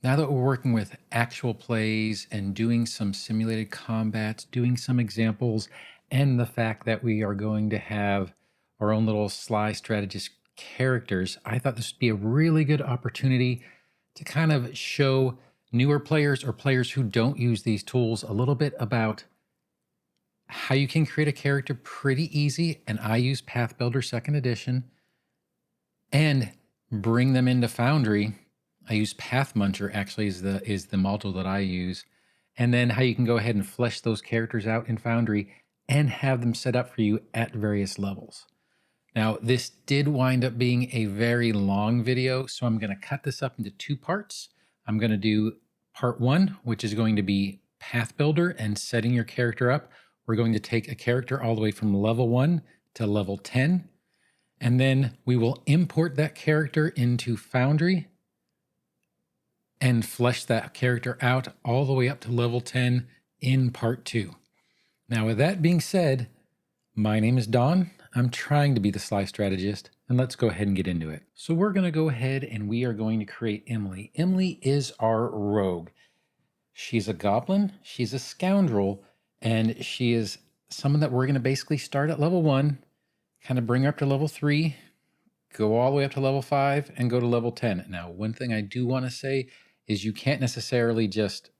Now that we're working with actual plays and doing some simulated combats, doing some examples, and the fact that we are going to have our own little sly strategist characters, I thought this would be a really good opportunity to kind of show newer players or players who don't use these tools a little bit about how you can create a character pretty easy. And I use Pathbuilder Second Edition and bring them into Foundry. I use Pathmuncher actually is the module that I use. And then how you can go ahead and flesh those characters out in Foundry and have them set up for you at various levels. Now, this did wind up being a very long video, so I'm going to cut this up into two parts. I'm going to do part one, which is going to be Path Builder and setting your character up. We're going to take a character all the way from level 1 to level 10, and then we will import that character into Foundry and flesh that character out all the way up to level 10 in part 2. Now, with that being said, my name is Don. I'm trying to be the Sly Strategist, and let's go ahead and get into it. So we're going to go ahead and we are going to create Imle. Imle is our rogue. She's a goblin, she's a scoundrel, and she is someone that we're going to basically start at level 1, kind of bring her up to level 3, go all the way up to level 5, and go to level 10. Now, one thing I do want to say is you can't necessarily just,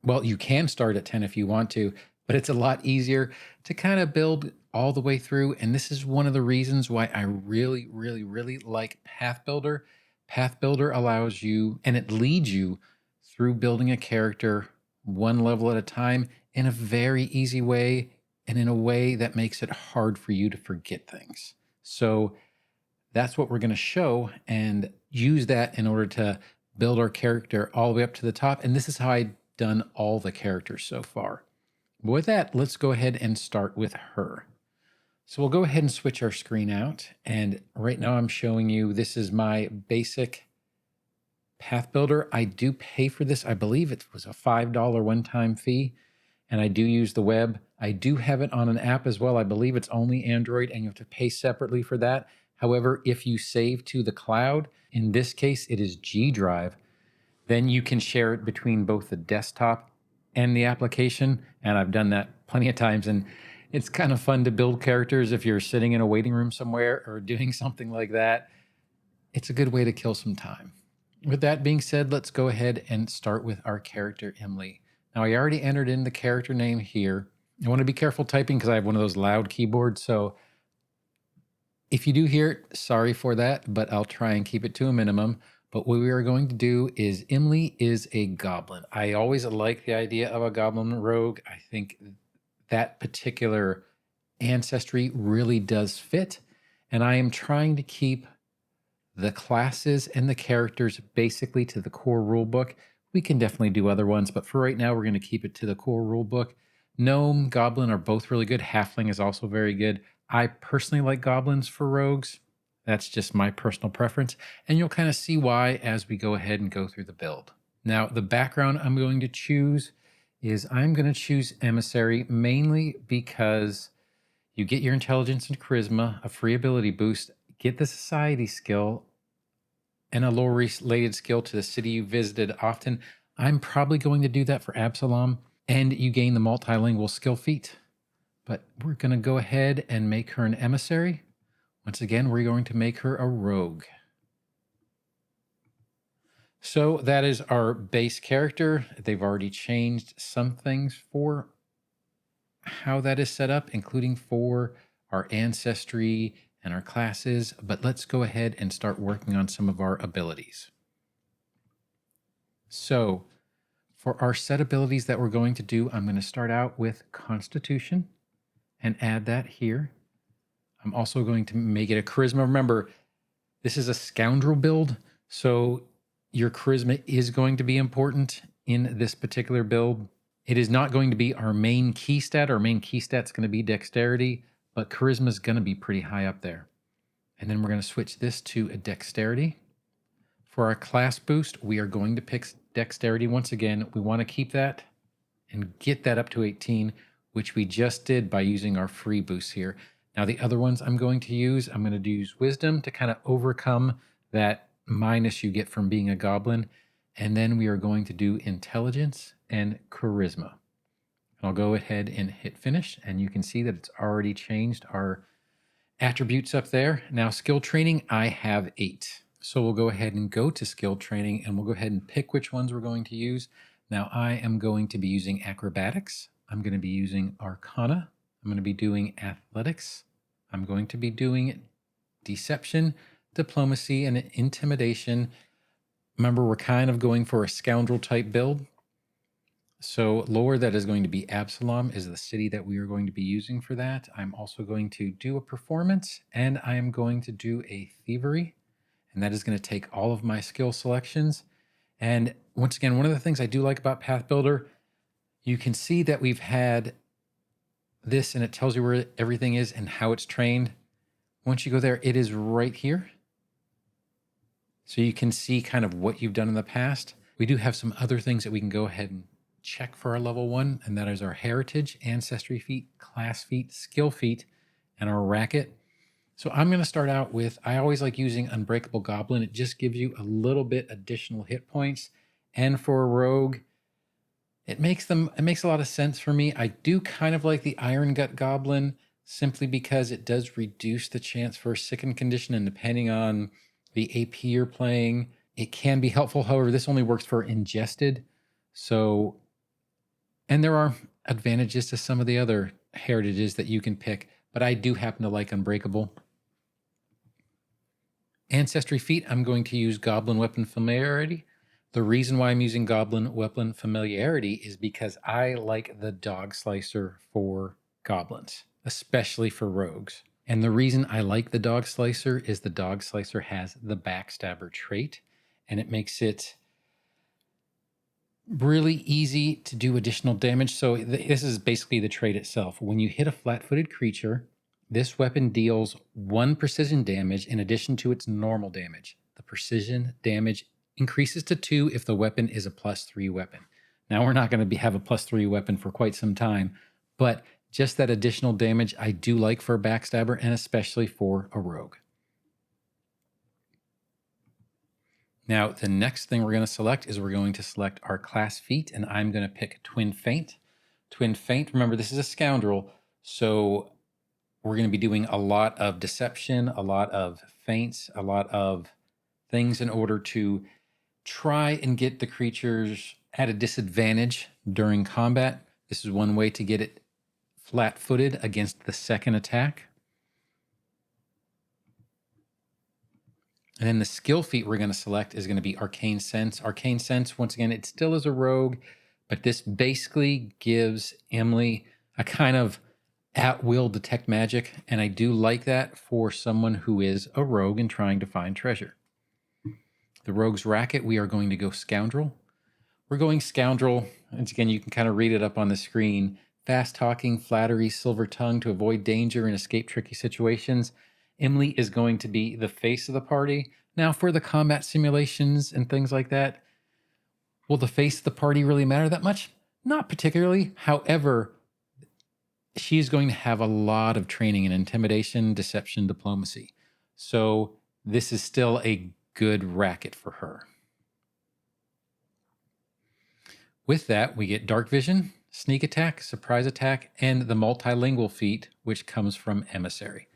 well, you can start at 10 if you want to, but it's a lot easier to kind of build all the way through. And this is one of the reasons why I really, really, really like Pathbuilder. Pathbuilder allows you, and it leads you through building a character one level at a time in a very easy way and in a way that makes it hard for you to forget things. So that's what we're going to show and use that in order to build our character all the way up to the top. And this is how I've done all the characters so far. But with that, let's go ahead and start with her. So we'll go ahead and switch our screen out. And right now I'm showing you, this is my basic Path Builder. I do pay for this. I believe it was a $5 one-time fee. And I do use the web. I do have it on an app as well. I believe it's only Android and you have to pay separately for that. However, if you save to the cloud, in this case, it is G Drive, then you can share it between both the desktop and the application. And I've done that plenty of times. And it's kind of fun to build characters if you're sitting in a waiting room somewhere or doing something like that. It's a good way to kill some time. With that being said, let's go ahead and start with our character, Imle. Now, I already entered in the character name here. I want to be careful typing because I have one of those loud keyboards. So if you do hear it, sorry for that, but I'll try and keep it to a minimum. But what we are going to do is Imle is a goblin. I always like the idea of a goblin rogue. I think that particular ancestry really does fit. And I am trying to keep the classes and the characters basically to the core rule book. We can definitely do other ones, but for right now, we're going to keep it to the core rule book. Gnome, Goblin are both really good. Halfling is also very good. I personally like goblins for rogues. That's just my personal preference, and you'll kind of see why as we go ahead and go through the build. Now, the background I'm going to choose is I'm going to choose Emissary mainly because you get your intelligence and charisma, a free ability boost, get the society skill, and a lower related skill to the city you visited often. I'm probably going to do that for Absalom, and you gain the multilingual skill feat. But we're going to go ahead and make her an emissary. Once again, we're going to make her a rogue. So that is our base character. They've already changed some things for how that is set up, including for our ancestry and our classes, but let's go ahead and start working on some of our abilities. So for our set abilities that we're going to do, I'm going to start out with Constitution and add that here. I'm also going to make it a charisma. Remember, this is a scoundrel build, so your charisma is going to be important in this particular build. It is not going to be our main key stat. Our main key stat is going to be dexterity, but charisma is going to be pretty high up there. And then we're going to switch this to a dexterity. For our class boost, we are going to pick dexterity once again. We want to keep that and get that up to 18, which we just did by using our free boost here. Now the other ones I'm going to use wisdom to kind of overcome that minus you get from being a goblin. And then we are going to do intelligence and charisma. I'll go ahead and hit finish, and you can see that it's already changed our attributes up there. Now, skill training, I have 8. So we'll go ahead and go to skill training, and we'll go ahead and pick which ones we're going to use. Now, I am going to be using acrobatics. I'm going to be using arcana. I'm going to be doing athletics. I'm going to be doing deception, diplomacy, and intimidation. Remember, we're kind of going for a scoundrel type build. So lore, that is going to be Absalom, is the city that we are going to be using for that. I'm also going to do a performance, and I am going to do a thievery, and that is going to take all of my skill selections. And once again, one of the things I do like about Pathbuilder, you can see that we've had this, and it tells you where everything is and how it's trained. Once you go there, it is right here. So you can see kind of what you've done in the past. We do have some other things that we can go ahead and check for our level 1, and that is our heritage, ancestry feat, class feat, skill feat, and our racket. So I'm going to start out with, I always like using Unbreakable Goblin. It just gives you a little bit additional hit points. And for a rogue, it makes a lot of sense for me. I do kind of like the Iron Gut Goblin simply because it does reduce the chance for a sickened condition, and depending on the AP you're playing, it can be helpful. However, this only works for ingested. So, and there are advantages to some of the other heritages that you can pick, but I do happen to like Unbreakable. Ancestry feat, I'm going to use Goblin Weapon Familiarity. The reason why I'm using Goblin Weapon Familiarity is because I like the Dog Slicer for goblins, especially for rogues. And the reason I like the Dog Slicer is the Dog Slicer has the Backstabber trait, and it makes it really easy to do additional damage. So this is basically the trait itself. When you hit a flat-footed creature, this weapon deals 1 precision damage in addition to its normal damage. The precision damage increases to 2 if the weapon is a +3 weapon. Now, we're not going to have a +3 weapon for quite some time, but just that additional damage I do like for a backstabber, and especially for a rogue. Now, the next thing we're going to select is we're going to select our class feat, and I'm going to pick Twin Feint. Twin Feint, remember, this is a scoundrel, so we're going to be doing a lot of deception, a lot of feints, a lot of things in order to try and get the creatures at a disadvantage during combat. This is one way to get it flat-footed against the second attack. And then the skill feat we're going to select is going to be Arcane Sense. Arcane Sense, once again, it still is a rogue, but this basically gives Imle a kind of at-will detect magic, and I do like that for someone who is a rogue and trying to find treasure. The rogue's racket, we are going to go Scoundrel. We're going Scoundrel. Once again, you can kind of read it up on the screen. Fast talking, flattery, silver tongue to avoid danger and escape tricky situations. Imle is going to be the face of the party. Now, for the combat simulations and things like that, will the face of the party really matter that much? Not particularly. However, she's going to have a lot of training in intimidation, deception, diplomacy. So this is still a good racket for her. With that, we get Dark Vision, Sneak Attack, Surprise Attack, and the Multilingual feat, which comes from Emissary.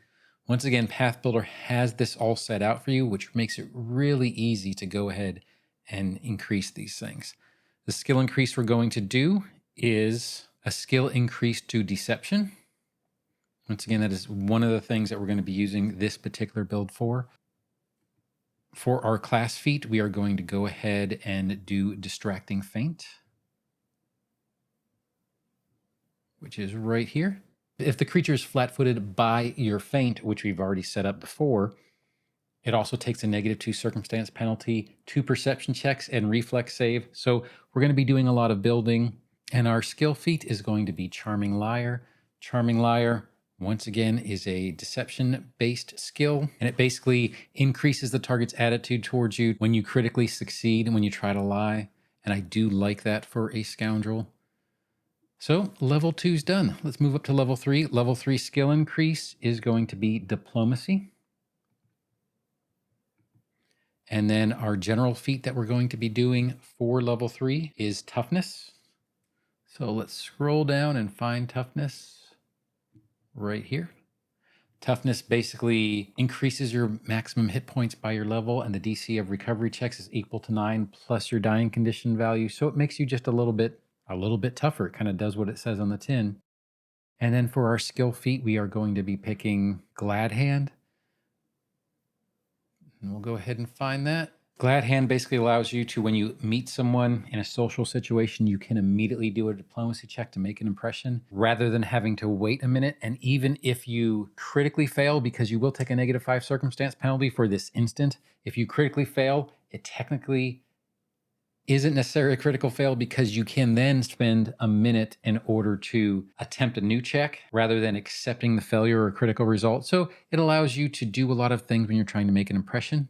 Once again, Pathbuilder has this all set out for you, which makes it really easy to go ahead and increase these things. The skill increase we're going to do is a skill increase to Deception. Once again, that is one of the things that we're going to be using this particular build for. For our class feat, we are going to go ahead and do Distracting Feint, which is right here. If the creature is flat-footed by your feint, which we've already set up before, it also takes a -2 circumstance penalty, 2 perception checks, and reflex save. So we're going to be doing a lot of building, and our skill feat is going to be Charming Liar. Charming Liar, once again, is a deception-based skill, and it basically increases the target's attitude towards you when you critically succeed and when you try to lie, and I do like that for a scoundrel. So level 2's done. Let's move up to level 3. Level 3 skill increase is going to be Diplomacy. And then our general feat that we're going to be doing for level 3 is toughness. So let's scroll down and find toughness right here. Toughness basically increases your maximum hit points by your level, and the DC of recovery checks is equal to 9 plus your dying condition value. So it makes you just a little bit tougher. It kind of does what it says on the tin. And then for our skill feat, we are going to be picking Glad Hand. And we'll go ahead and find that. Glad Hand basically allows you to, when you meet someone in a social situation, you can immediately do a diplomacy check to make an impression rather than having to wait a minute. And even if you critically fail, because you will take a -5 circumstance penalty for this instant, if you critically fail, it technically isn't necessarily a critical fail because you can then spend a minute in order to attempt a new check rather than accepting the failure or critical result. So it allows you to do a lot of things when you're trying to make an impression.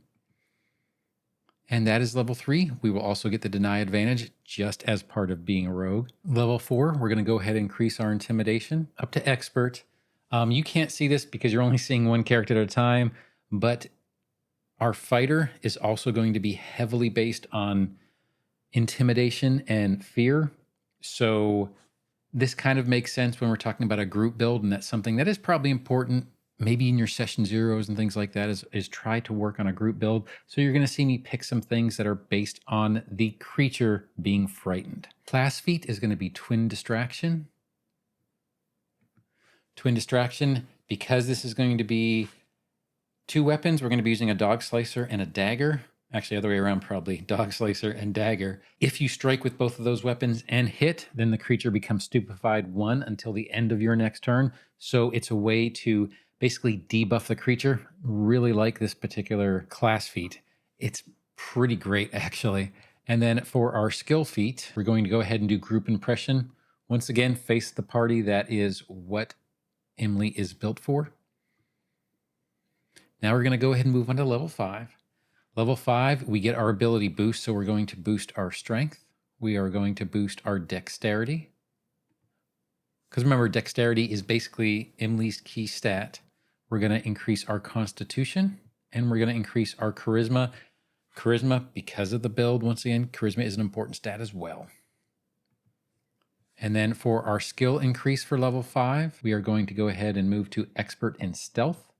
And that is level 3. We will also get the deny advantage just as part of being a rogue. Level 4, we're going to go ahead and increase our intimidation up to expert. You can't see this because you're only seeing one character at a time, but our fighter is also going to be heavily based on intimidation and fear. So this kind of makes sense when we're talking about a group build, and that's something that is probably important maybe in your session zeros and things like that is try to work on a group build. So you're going to see me pick some things that are based on the creature being frightened. Class feat is going to be Twin Distraction. Twin Distraction, because this is going to be 2 weapons, we're going to be using a Dog Slicer and a dagger. Actually, other way around, probably Dog Slicer and dagger. If you strike with both of those weapons and hit, then the creature becomes stupefied 1 until the end of your next turn. So it's a way to basically debuff the creature. Really like this particular class feat. It's pretty great, actually. And then for our skill feat, we're going to go ahead and do Group Impression. Once again, face the party. That is what Imle is built for. Now we're going to go ahead and move on to level 5. Level 5, we get our ability boost, so we're going to boost our strength. We are going to boost our dexterity. Because remember, dexterity is basically Imle's key stat. We're going to increase our constitution, and we're going to increase our charisma. Charisma, because of the build, once again, charisma is an important stat as well. And then for our skill increase for level 5, we are going to go ahead and move to expert in stealth.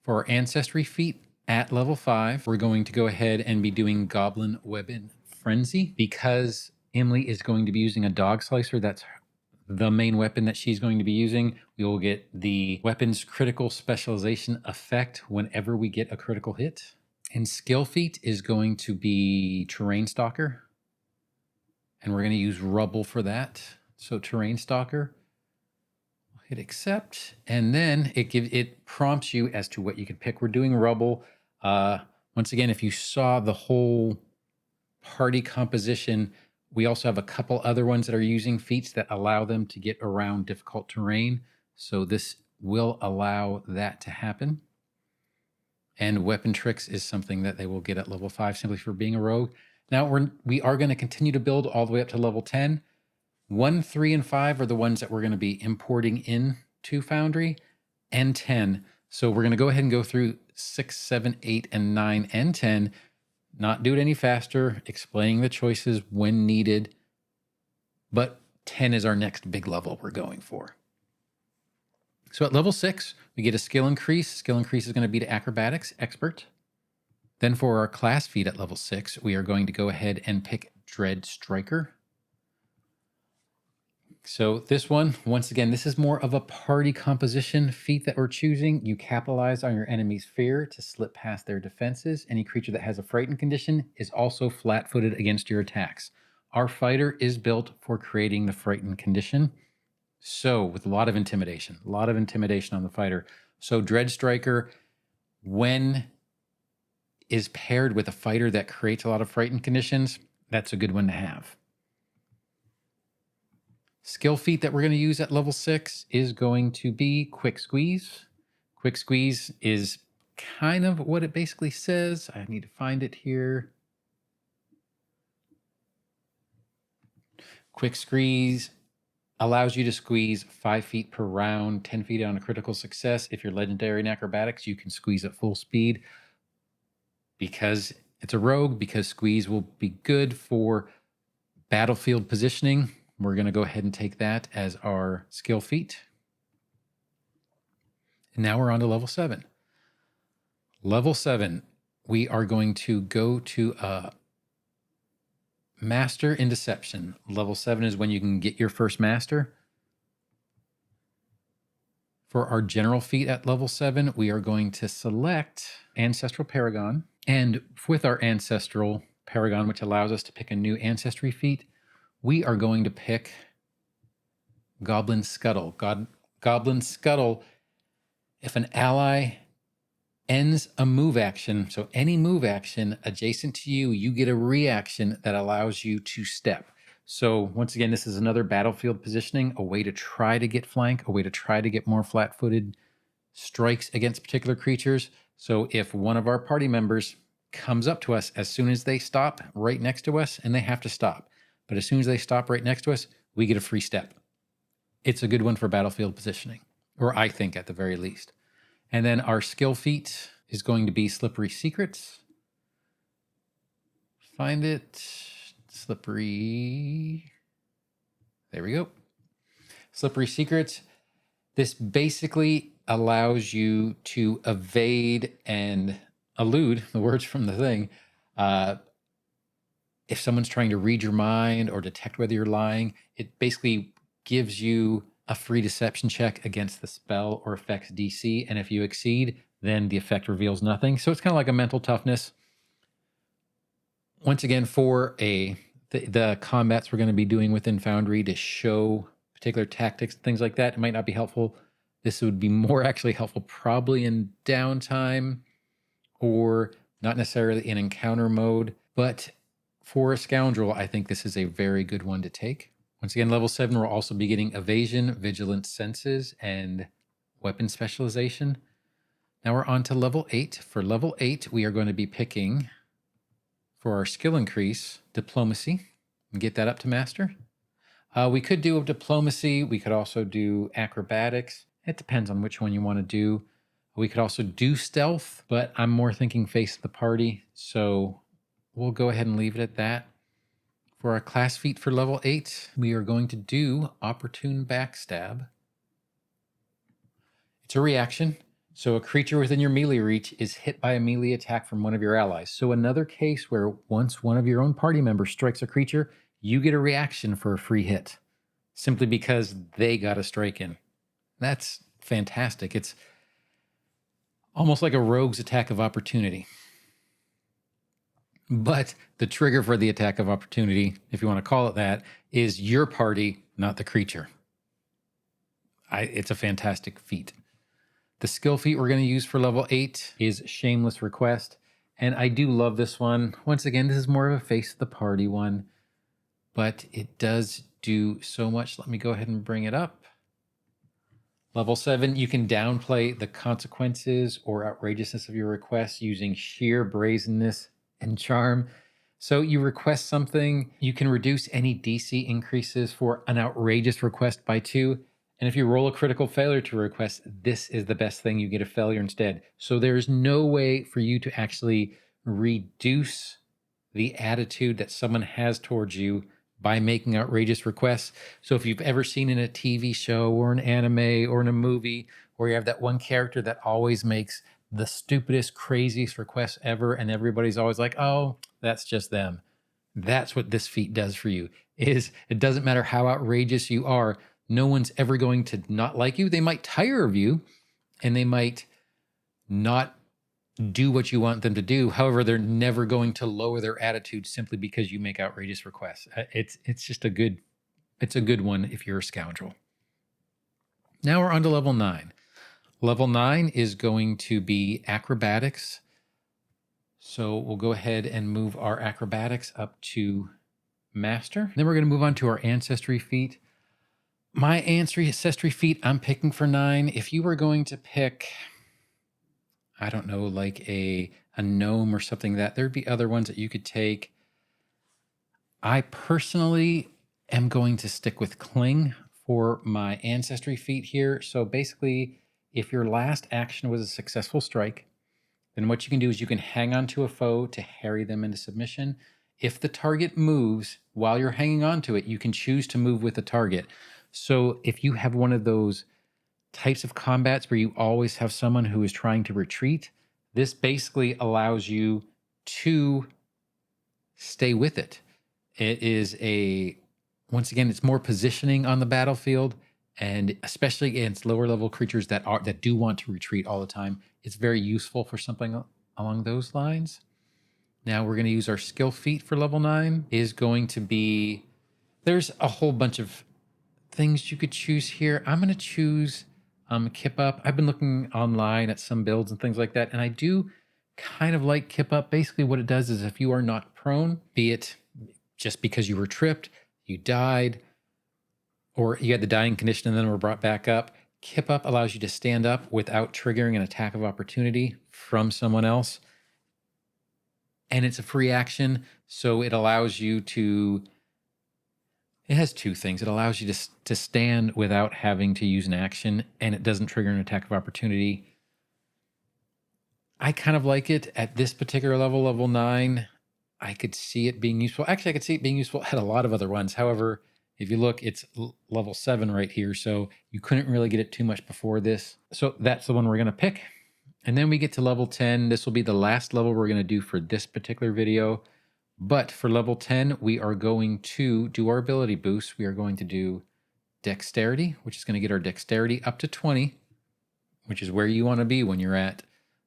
For our ancestry feat, at level 5, we're going to go ahead and be doing Goblin Weapon Frenzy. Because Imle is going to be using a Dog Slicer, that's the main weapon that she's going to be using. We will get the weapon's critical specialization effect whenever we get a critical hit. And skill feat is going to be Terrain Stalker. And we're going to use Rubble for that. So Terrain Stalker. Hit accept, and then it prompts you as to what you can pick. We're doing Rubble. Once again, if you saw the whole party composition, we also have a couple other ones that are using feats that allow them to get around difficult terrain. So this will allow that to happen. And weapon tricks is something that they will get at level 5 simply for being a rogue. Now we are going to continue to build all the way up to level 10. 1, 3, and 5 are the ones that we're going to be importing in to Foundry, and 10. So we're going to go ahead and go through 6, 7, 8, and 9, and 10. Not do it any faster, explaining the choices when needed. But 10 is our next big level we're going for. So at level 6, we get a skill increase. Skill increase is going to be to Acrobatics, Expert. Then for our class feat at level 6, we are going to go ahead and pick Dread Striker. So this one, once again, this is more of a party composition feat that we're choosing. You capitalize on your enemy's fear to slip past their defenses. Any creature that has a frightened condition is also flat-footed against your attacks. Our fighter is built for creating the frightened condition. So with a lot of intimidation on the fighter. So Dread Striker, when is paired with a fighter that creates a lot of frightened conditions, that's a good one to have. Skill feat that we're going to use at level 6 is going to be Quick Squeeze. Quick Squeeze is kind of what it basically says. I need to find it here. Quick Squeeze allows you to squeeze 5 feet per round, 10 feet on a critical success. If you're legendary in acrobatics, you can squeeze at full speed. because it's a rogue, because squeeze will be good for battlefield positioning. We're going to go ahead and take that as our skill feat. And now we're on to level 7. Level 7, we are going to go to a master in deception. Level 7 is when you can get your first master. For our general feat at level 7, we are going to select Ancestral Paragon. And with our Ancestral Paragon, which allows us to pick a new ancestry feat, we are going to pick Goblin Scuttle. Goblin Scuttle, if an ally ends a move action, so any move action adjacent to you, you get a reaction that allows you to step. So once again, this is another battlefield positioning, a way to try to get flank, a way to try to get more flat-footed strikes against particular creatures. So if one of our party members comes up to us as soon as they stop right next to us, and they have to stop, but as soon as they stop right next to us, we get a free step. It's a good one for battlefield positioning, or I think at the very least. And then our skill feat is going to be Slippery Secrets. Find it. Slippery. There we go. Slippery Secrets. This basically allows you to evade and elude, the words from the thing, if someone's trying to read your mind or detect whether you're lying. It basically gives you a free deception check against the spell or effect's DC, and if you exceed, then the effect reveals nothing. So it's kind of like a mental toughness. Once again, for the combats we're going to be doing within Foundry to show particular tactics, things like that, it might not be helpful. This would be more actually helpful probably in downtime or not necessarily in encounter mode. But for a scoundrel, I think this is a very good one to take. Once again, level 7, we'll also be getting Evasion, Vigilant Senses, and Weapon Specialization. Now we're on to level 8. For level 8, we are going to be picking, for our skill increase, Diplomacy, and get that up to Master. We could do a Diplomacy. We could also do Acrobatics. It depends on which one you want to do. We could also do Stealth, but I'm more thinking Face of the Party, so we'll go ahead and leave it at that. For our class feat for level 8, we are going to do Opportune Backstab. It's a reaction. So a creature within your melee reach is hit by a melee attack from one of your allies. So another case where once one of your own party members strikes a creature, you get a reaction for a free hit, simply because they got a strike in. That's fantastic. It's almost like a rogue's attack of opportunity. But the trigger for the attack of opportunity, if you want to call it that, is your party, not the creature. It's a fantastic feat. The skill feat we're going to use for level 8 is Shameless Request. And I do love this one. Once again, this is more of a face of the party one, but it does do so much. Let me go ahead and bring it up. Level 7, you can downplay the consequences or outrageousness of your request using sheer brazenness and charm. So you request something, you can reduce any DC increases for an outrageous request by 2. And if you roll a critical failure to request, this is the best thing, you get a failure instead. So there's no way for you to actually reduce the attitude that someone has towards you by making outrageous requests. So if you've ever seen in a TV show or an anime or in a movie where you have that one character that always makes the stupidest, craziest requests ever, and everybody's always like, oh, that's just them. That's what this feat does for you. It doesn't matter how outrageous you are, no one's ever going to not like you. They might tire of you, and they might not do what you want them to do. However, they're never going to lower their attitude simply because you make outrageous requests. It's just a good one if you're a scoundrel. Now we're on to level 9. Level 9 is going to be Acrobatics. So we'll go ahead and move our Acrobatics up to Master. Then we're going to move on to our Ancestry feat. My Ancestry feat I'm picking for 9. If you were going to pick, I don't know, like a gnome or something, that there'd be other ones that you could take. I personally am going to stick with Cling for my Ancestry feat here. So basically, if your last action was a successful strike then what you can do is you can hang on to a foe to harry them into submission. If the target moves while you're hanging on to it, you can choose to move with the target. So if you have one of those types of combats where you always have someone who is trying to retreat, this basically allows you to stay with it. It is once again, it's more positioning on the battlefield, and especially against lower level creatures that do want to retreat all the time. It's very useful for something along those lines. Now we're going to use our skill feat for level 9. Is going to be, there's a whole bunch of things you could choose here. I'm going to choose Kip Up. I've been looking online at some builds and things like that, and I do kind of like Kip Up. Basically what it does is if you are not prone, be it just because you were tripped, you died, or you had the dying condition and then were brought back up, Kip Up allows you to stand up without triggering an attack of opportunity from someone else. And it's a free action, so it allows you to, it has two things. It allows you to stand without having to use an action, and it doesn't trigger an attack of opportunity. I kind of like it at this particular level, level 9. I could see it being useful. Actually, I could see it being useful at a lot of other ones. However, if you look, it's level 7 right here, so you couldn't really get it too much before this. So that's the one we're going to pick. And then we get to level 10. This will be the last level we're going to do for this particular video. But for level 10, we are going to do our ability boost. We are going to do dexterity, which is going to get our dexterity up to 20, which is where you want to be when you're at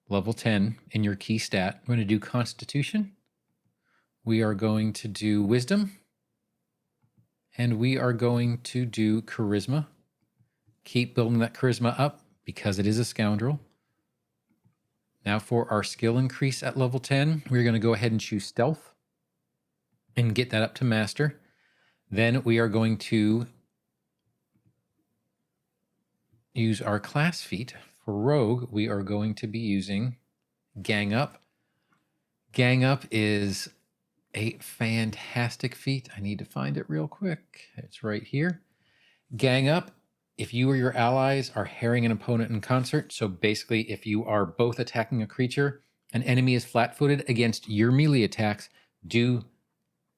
level 10 in your key stat. We're going to do constitution. We are going to do wisdom. And we are going to do charisma. Keep building that charisma up because it is a scoundrel. Now for our skill increase at level 10, we're going to go ahead and choose stealth and get that up to master. Then we are going to use our class feat. For rogue, we are going to be using gang up. Gang up is a fantastic feat. I need to find it real quick. It's right here. Gang up, if you or your allies are harrying an opponent in concert, so basically if you are both attacking a creature, an enemy is flat-footed against your melee attacks, do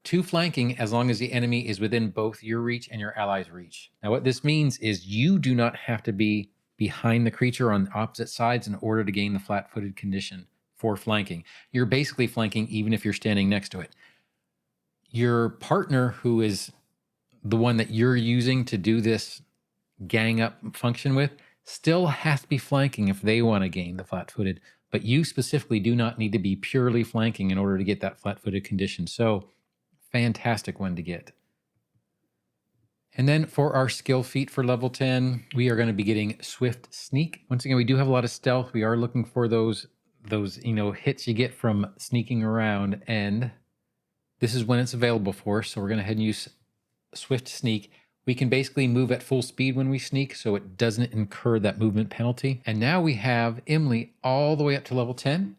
2 flanking as long as the enemy is within both your reach and your ally's reach. Now what this means is you do not have to be behind the creature on opposite sides in order to gain the flat-footed condition for flanking. You're basically flanking even if you're standing next to it. Your partner, who is the one that you're using to do this gang up function with, still has to be flanking if they want to gain the flat-footed, but you specifically do not need to be purely flanking in order to get that flat-footed condition. So fantastic one to get. And then for our skill feat for level 10, we are going to be getting swift sneak. Once again, we do have a lot of stealth. We are looking for those hits you get from sneaking around, and this is when it's available for us. So we're going to head and use swift sneak. We can basically move at full speed when we sneak, so it doesn't incur that movement penalty. And now we have Imle all the way up to level 10.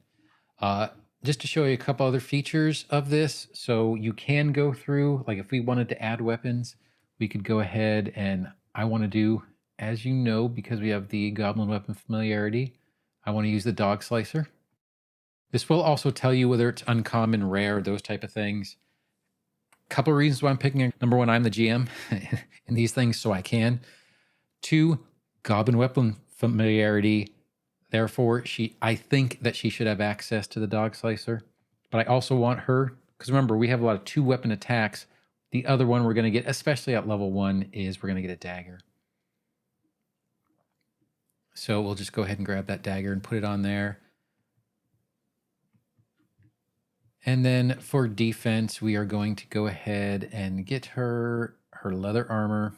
Just to show you a couple other features of this. So you can go through, like if we wanted to add weapons, we could go ahead, and I want to do, as you know, because we have the Goblin Weapon Familiarity, I want to use the Dog Slicer. This will also tell you whether it's uncommon, rare, those type of things. Couple of reasons why I'm picking it. Number one, I'm the GM in these things, so I can. 2, Goblin Weapon Familiarity. Therefore, I think that she should have access to the Dog Slicer. But I also want her, because remember, we have a lot of 2-weapon attacks. The other one we're going to get, especially at level 1, is we're going to get a dagger. So we'll just go ahead and grab that dagger and put it on there. And then for defense, we are going to go ahead and get her leather armor.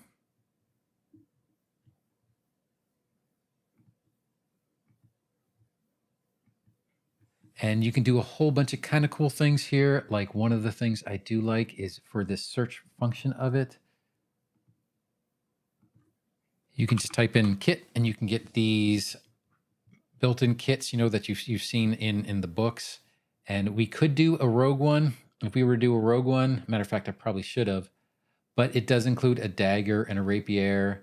And you can do a whole bunch of kind of cool things here. Like one of the things I do like is for this search function of it, you can just type in kit and you can get these built-in kits, that you've seen in the books. And we could do a rogue one. If we were to do a rogue one, matter of fact, I probably should have, but it does include a dagger and a rapier,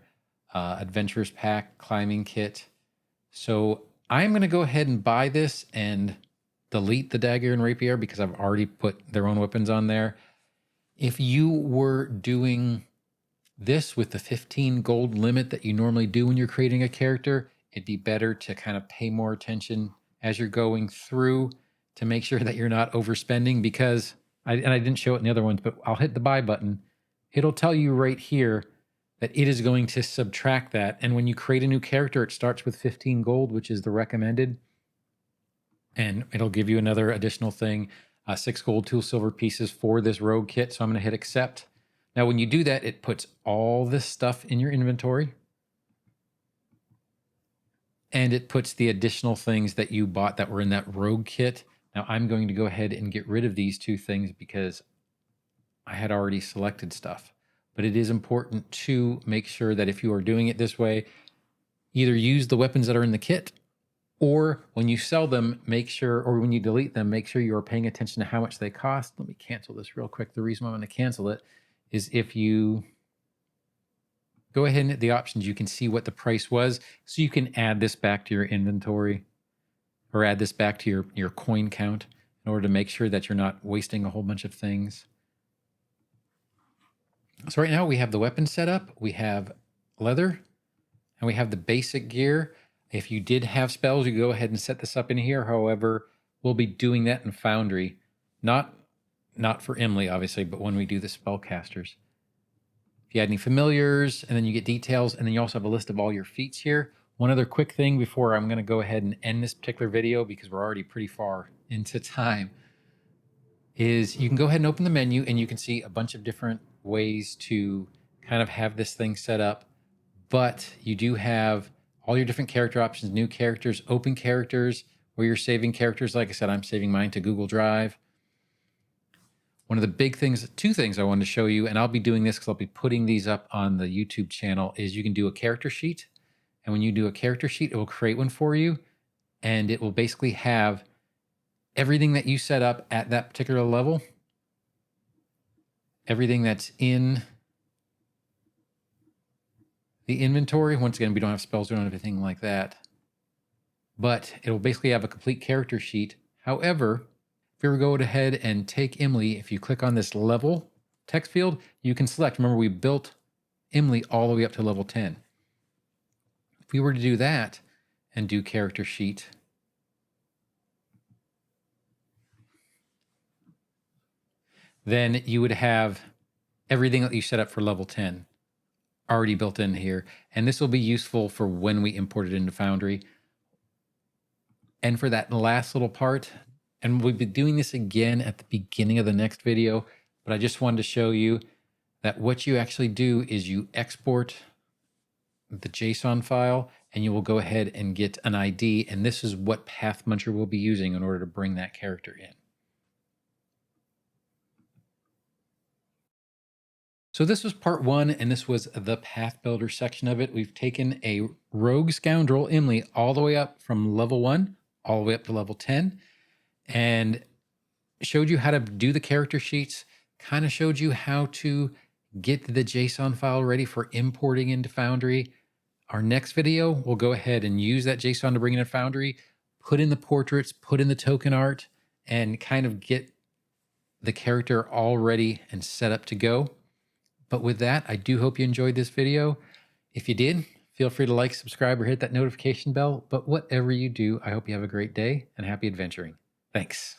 adventurer's pack, climbing kit. So I'm going to go ahead and buy this and delete the dagger and rapier because I've already put their own weapons on there. If you were doing this with the 15 gold limit that you normally do when you're creating a character, it'd be better to kind of pay more attention as you're going through to make sure that you're not overspending, because I didn't show it in the other ones, but I'll hit the buy button. It'll tell you right here that it is going to subtract that. And when you create a new character, it starts with 15 gold, which is the recommended. And it'll give you another additional thing, 6 gold, 2 silver pieces for this rogue kit. So I'm going to hit accept. Now, when you do that, it puts all this stuff in your inventory. And it puts the additional things that you bought that were in that rogue kit. Now, I'm going to go ahead and get rid of these 2 things because I had already selected stuff. But it is important to make sure that if you are doing it this way, either use the weapons that are in the kit, or when you sell them, make sure, or when you delete them, make sure you are paying attention to how much they cost. Let me cancel this real quick. The reason why I'm going to cancel it is if you go ahead and hit the options, you can see what the price was. So you can add this back to your inventory or add this back to your coin count in order to make sure that you're not wasting a whole bunch of things. So right now we have the weapon set up, we have leather, and we have the basic gear. If you did have spells, you go ahead and set this up in here. However, we'll be doing that in Foundry, not for Imle, obviously, but when we do the spellcasters. If you had any familiars, and then you get details, and then you also have a list of all your feats here. One other quick thing before I'm going to go ahead and end this particular video, because we're already pretty far into time, is you can go ahead and open the menu and you can see a bunch of different ways to kind of have this thing set up. But you do have all your different character options, new characters, open characters, where you're saving characters. Like I said, I'm saving mine to Google Drive. One of the big things, 2 things I wanted to show you, and I'll be doing this because I'll be putting these up on the YouTube channel, is you can do a character sheet. And when you do a character sheet, it will create one for you. And it will basically have everything that you set up at that particular level, everything that's in the inventory. Once again, we don't have spells, we don't have anything like that. But it'll basically have a complete character sheet. However, if you ever go ahead and take Imle, if you click on this level text field, you can select. Remember, we built Imle all the way up to level 10. If we were to do that and do character sheet, then you would have everything that you set up for level 10 already built in here. And this will be useful for when we import it into Foundry. And for that last little part, and we'll be doing this again at the beginning of the next video, but I just wanted to show you that what you actually do is you export the JSON file and you will go ahead and get an ID. And this is what Pathmuncher will be using in order to bring that character in. So this was part 1, and this was the Path Builder section of it. We've taken a Rogue Scoundrel Imle all the way up from level 1, all the way up to level 10, and showed you how to do the character sheets, kind of showed you how to get the JSON file ready for importing into Foundry. Our next video, we'll go ahead and use that JSON to bring it into Foundry, put in the portraits, put in the token art, and kind of get the character all ready and set up to go. But with that, I do hope you enjoyed this video. If you did, feel free to like, subscribe, or hit that notification bell. But whatever you do, I hope you have a great day and happy adventuring. Thanks.